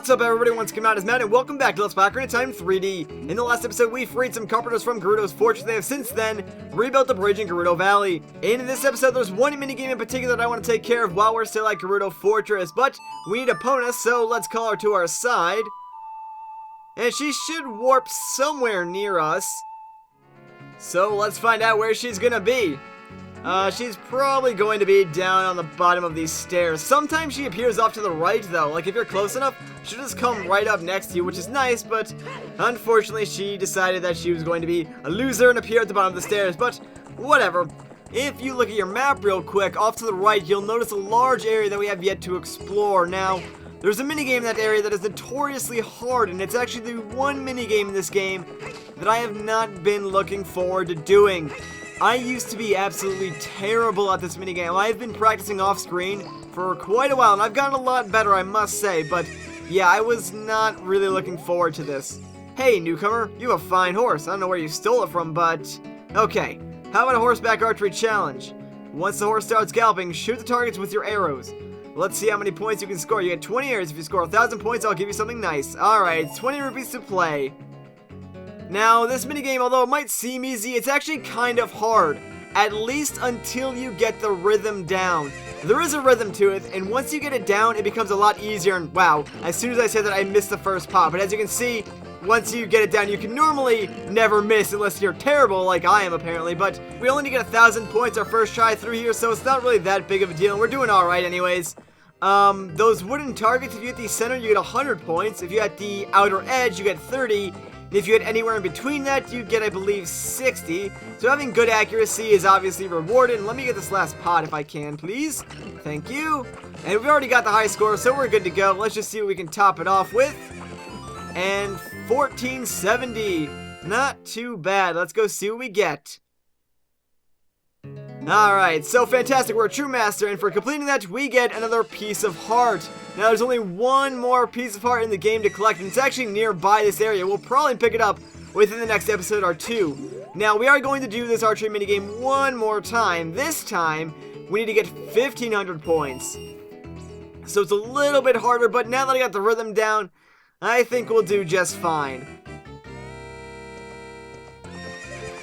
What's up, everybody? Once again, Matt is Matt, and welcome back to Let's Play Ocarina of Time 3D. In the last episode, we freed some carpenters from Gerudo's fortress. They have since then rebuilt the bridge in Gerudo Valley. And in this episode, there's one minigame in particular that I want to take care of while we're still at Gerudo Fortress. But we need Epona, so let's call her to our side. And she should warp somewhere near us. So let's find out where she's gonna be. She's probably going to be down on the bottom of these stairs. Sometimes she appears off to the right, though. Like, if you're close enough, she'll just come right up next to you, which is nice, but unfortunately, she decided that she was going to be a loser and appear at the bottom of the stairs, but whatever. If you look at your map real quick, off to the right, you'll notice a large area that we have yet to explore. Now, there's a minigame in that area that is notoriously hard, and it's actually the one minigame in this game that I have not been looking forward to doing. I used to be absolutely terrible at this minigame. I've been practicing off screen for quite a while, and I've gotten a lot better, I must say, but yeah, I was not really looking forward to this. Hey, newcomer, you have a fine horse. I don't know where you stole it from, but okay. How about a horseback archery challenge? Once the horse starts galloping, shoot the targets with your arrows. Let's see how many points you can score. You get 20 arrows. If you score 1,000 points, I'll give you something nice. Alright, it's 20 rupees to play. Now, this minigame, although it might seem easy, it's actually kind of hard. At least until you get the rhythm down. There is a rhythm to it, and once you get it down, it becomes a lot easier, and wow, as soon as I said that, I missed the first pop. But as you can see, once you get it down, you can normally never miss unless you're terrible, like I am apparently, but we only need to get 1,000 points our first try through here, so it's not really that big of a deal, and we're doing alright anyways. Those wooden targets, if you hit the center, you get 100 points. If you hit the outer edge, you get 30. And if you hit anywhere in between that, you get, I believe, 60. So having good accuracy is obviously rewarded. And let me get this last pot if I can, please. Thank you. And we've already got the high score, so we're good to go. Let's just see what we can top it off with. And 1470. Not too bad. Let's go see what we get. Alright, so fantastic, we're a true master, and for completing that, we get another piece of heart. Now, there's only one more piece of heart in the game to collect, and it's actually nearby this area. We'll probably pick it up within the next episode or two. Now, we are going to do this archery minigame one more time. This time, we need to get 1,500 points. So it's a little bit harder, but now that I got the rhythm down, I think we'll do just fine.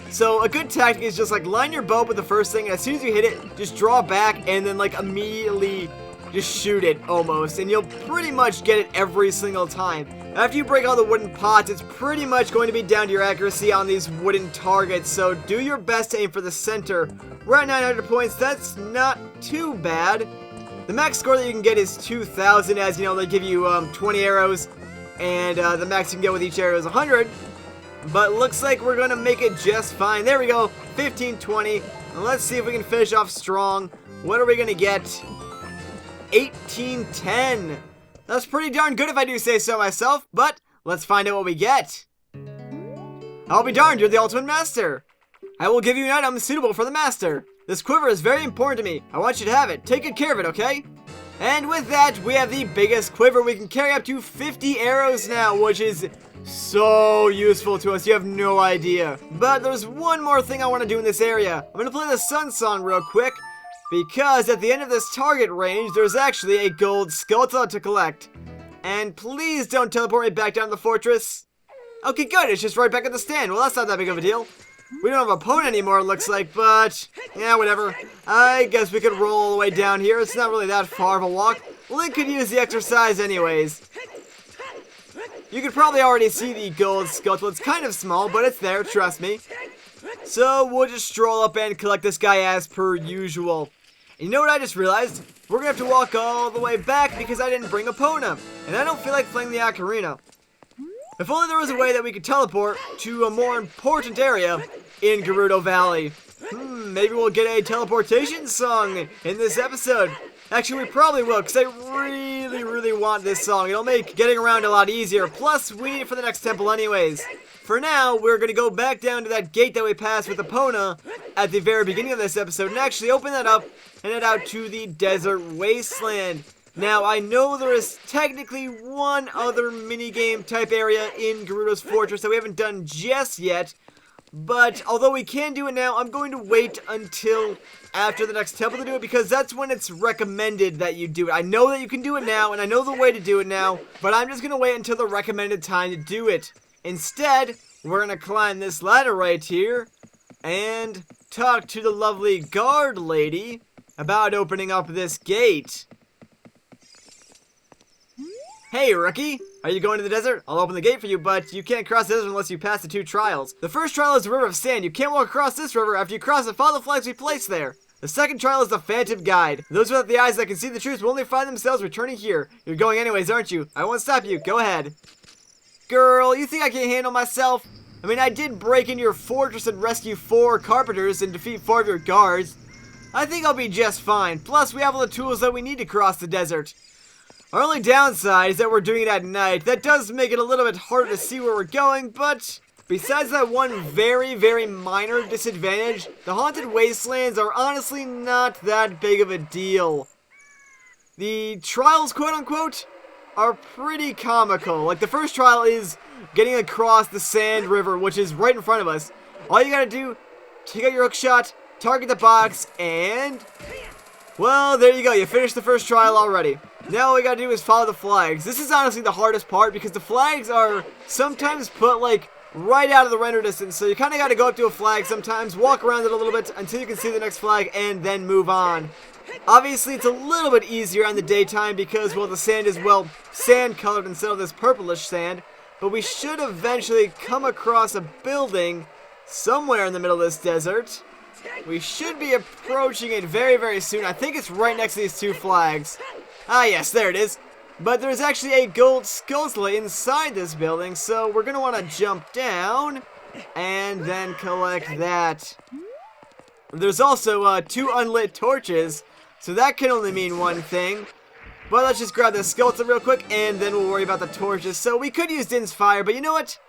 So a good tactic is just like line your bow up with the first thing, and as soon as you hit it, just draw back and then like immediately just shoot it almost, and you'll pretty much get it every single time. After you break all the wooden pots, it's pretty much going to be down to your accuracy on these wooden targets, so do your best to aim for the center. We're at 900 points, that's not too bad. The max score that you can get is 2,000, as you know, they give you 20 arrows, and the max you can get with each arrow is 100. But looks like we're going to make it just fine. There we go, 1520. And let's see if we can finish off strong. What are we going to get? 1810. That's pretty darn good if I do say so myself, but let's find out what we get. I'll be darned, you're the ultimate master. I will give you an item suitable for the master. This quiver is very important to me. I want you to have it. Take good care of it, okay? And with that, we have the biggest quiver. We can carry up to 50 arrows now, which is so useful to us, you have no idea. But there's one more thing I want to do in this area. I'm going to play the Sun Song real quick, because at the end of this target range, there's actually a gold skeleton to collect. And please don't teleport me back down to the fortress. Okay, good, it's just right back at the stand. Well, that's not that big of a deal. We don't have a opponent anymore, it looks like, but yeah, whatever. I guess we could roll all the way down here. It's not really that far of a walk. Link could use the exercise anyways. You could probably already see the gold skeleton. It's kind of small, but it's there, trust me. So we'll just stroll up and collect this guy as per usual. And you know what I just realized? We're going to have to walk all the way back because I didn't bring Epona. And I don't feel like playing the ocarina. If only there was a way that we could teleport to a more important area in Gerudo Valley. Maybe we'll get a teleportation song in this episode. Actually, we probably will, because I really want this song. It'll make getting around a lot easier. Plus, we need it for the next temple anyways. For now, we're going to go back down to that gate that we passed with Epona at the very beginning of this episode, and actually open that up and head out to the desert wasteland. Now, I know there is technically one other minigame type area in Gerudo's fortress that we haven't done just yet, But although we can do it now, I'm going to wait until after the next temple to do it, because that's when it's recommended that you do it. I know that you can do it now, and I know the way to do it now, but I'm just going to wait until the recommended time to do it. Instead, we're going to climb this ladder right here and talk to the lovely guard lady about opening up this gate. Hey, rookie! Are you going to the desert? I'll open the gate for you, but you can't cross the desert unless you pass the 2 trials. The first trial is the River of Sand. You can't walk across this river after you cross and follow the flags we placed there. The second trial is the Phantom Guide. Those without the eyes that can see the truth will only find themselves returning here. You're going anyways, aren't you? I won't stop you. Go ahead. Girl, you think I can handle myself? I mean, I did break into your fortress and rescue 4 carpenters and defeat 4 of your guards. I think I'll be just fine. Plus, we have all the tools that we need to cross the desert. Our only downside is that we're doing it at night. That does make it a little bit harder to see where we're going, but besides that one very, very minor disadvantage, the Haunted Wastelands are honestly not that big of a deal. The trials, quote-unquote, are pretty comical. Like, the first trial is getting across the Sand River, which is right in front of us. All you gotta do, take out your hook shot, target the box, and well, there you go. You finished the first trial already. Now all we gotta do is follow the flags. This is honestly the hardest part because the flags are sometimes put like right out of the render distance. So you kind of gotta go up to a flag sometimes, walk around it a little bit until you can see the next flag and then move on. Obviously it's a little bit easier in the daytime because, well, the sand is, well, sand colored instead of this purplish sand. But we should eventually come across a building somewhere in the middle of this desert. We should be approaching it very, very soon. I think it's right next to these 2 flags. Ah, yes, there it is. But there's actually a gold skull inside this building, so we're going to want to jump down and then collect that. There's also 2 unlit torches, so that can only mean one thing. But let's just grab the skeleton real quick, and then we'll worry about the torches. So we could use Din's fire, but you know what?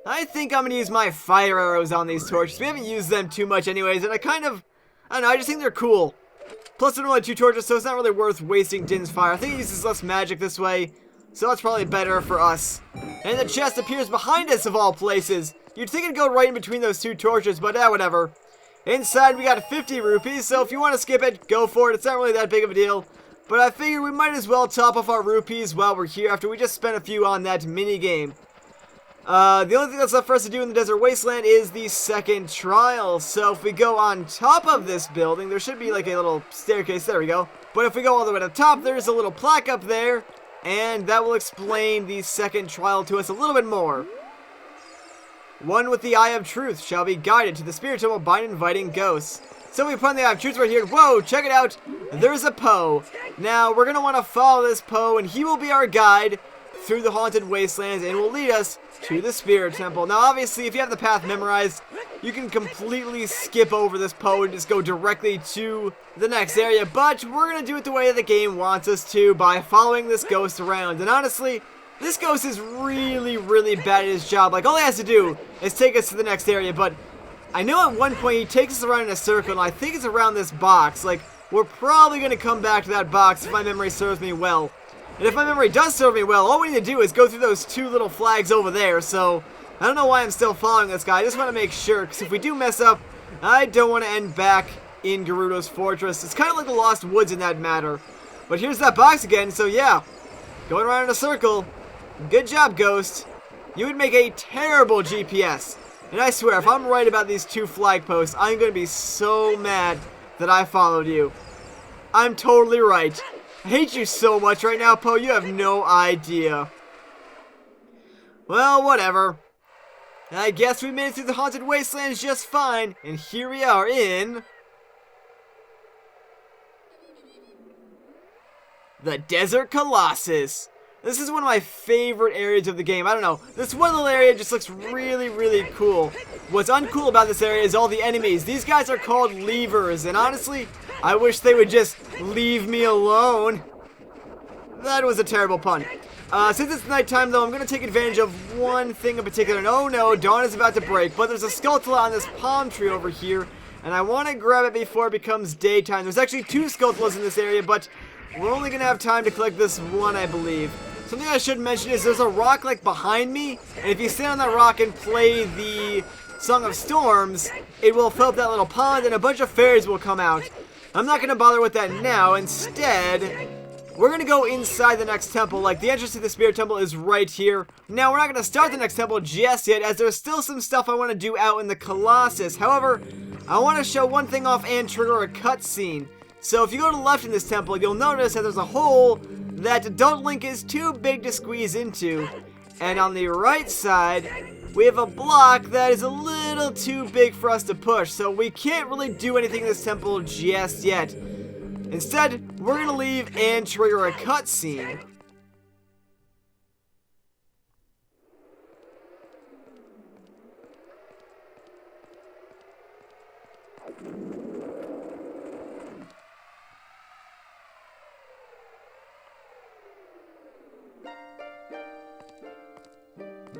I think I'm going to use my fire arrows on these torches. We haven't used them too much anyways, and I don't know, I just think they're cool. Plus, there are only 2 torches, so it's not really worth wasting Din's fire. I think it uses less magic this way, so that's probably better for us. And the chest appears behind us, of all places. You'd think it'd go right in between those 2 torches, but whatever. Inside, we got 50 rupees, so if you want to skip it, go for it. It's not really that big of a deal. But I figure we might as well top off our rupees while we're here after we just spent a few on that mini game. The only thing that's left for us to do in the Desert Wasteland is the second trial. So if we go on top of this building, there should be like a little staircase. There we go. But if we go all the way to the top, there's a little plaque up there. And that will explain the second trial to us a little bit more. One with the Eye of Truth shall be guided to the Spirit Temple by inviting ghosts. So we put on the Eye of Truth right here. Whoa, check it out. There's a Poe. Now, we're going to want to follow this Poe, and he will be our guide through the Haunted Wastelands and will lead us to the Spirit Temple. Now, obviously, if you have the path memorized, you can completely skip over this Poe and just go directly to the next area. But we're going to do it the way that the game wants us to by following this ghost around. And honestly, this ghost is really, really bad at his job. Like, all he has to do is take us to the next area. But I know at one point he takes us around in a circle, and I think it's around this box. Like, we're probably going to come back to that box if my memory serves me well. And if my memory does serve me well, all we need to do is go through those 2 little flags over there. So, I don't know why I'm still following this guy. I just want to make sure, because if we do mess up, I don't want to end back in Gerudo's fortress. It's kind of like the Lost Woods in that matter. But here's that box again, so yeah. Going around in a circle. Good job, Ghost. You would make a terrible GPS. And I swear, if I'm right about these 2 flag posts, I'm going to be so mad that I followed you. I'm totally right. I hate you so much right now, Poe. You have no idea. Well, whatever. I guess we made it through the Haunted Wastelands just fine. And here we are in the Desert Colossus. This is one of my favorite areas of the game. I don't know. This one little area just looks really, really cool. What's uncool about this area is all the enemies. These guys are called levers. And honestly, I wish they would just leave me alone. That was a terrible pun. Since it's nighttime, though, I'm going to take advantage of one thing in particular. And oh no, dawn is about to break. But there's a Skulltula on this palm tree over here. And I want to grab it before it becomes daytime. There's actually 2 Skulltulas in this area, but we're only going to have time to collect this one, I believe. Something I should mention is there's a rock like behind me, and if you stand on that rock and play the Song of Storms, it will fill up that little pond and a bunch of fairies will come out. I'm not going to bother with that now. Instead, we're going to go inside the next temple. Like, the entrance to the Spirit Temple is right here. Now, we're not going to start the next temple just yet, as there's still some stuff I want to do out in the Colossus. However, I want to show one thing off and trigger a cutscene. So if you go to the left in this temple, you'll notice that there's a hole that Adult Link is too big to squeeze into. And on the right side, we have a block that is a little too big for us to push. So we can't really do anything in this temple just yet. Instead, we're going to leave and trigger a cutscene.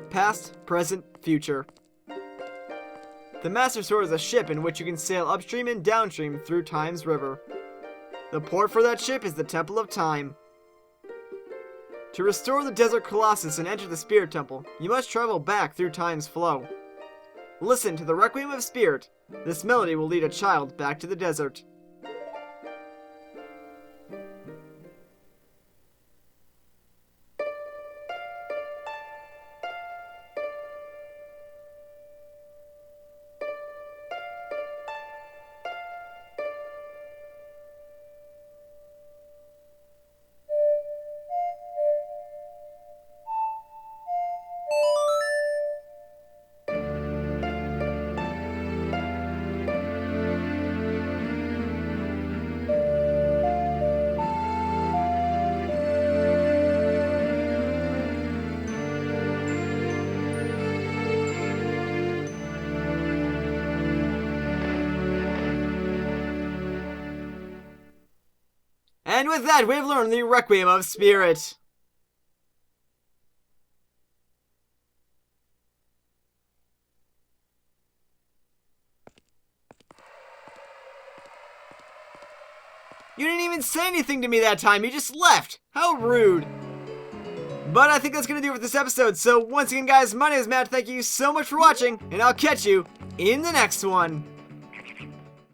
Past, present, future. The Master Sword is a ship in which you can sail upstream and downstream through Time's river. The port for that ship is the Temple of Time. To restore the Desert Colossus and enter the Spirit Temple, you must travel back through Time's flow. Listen to the Requiem of Spirit. This melody will lead a child back to the desert. And with that, we've learned the Requiem of Spirit. You didn't even say anything to me that time, you just left. How rude. But I think that's going to do it for this episode. So once again, guys, my name is Matt. Thank you so much for watching, and I'll catch you in the next one.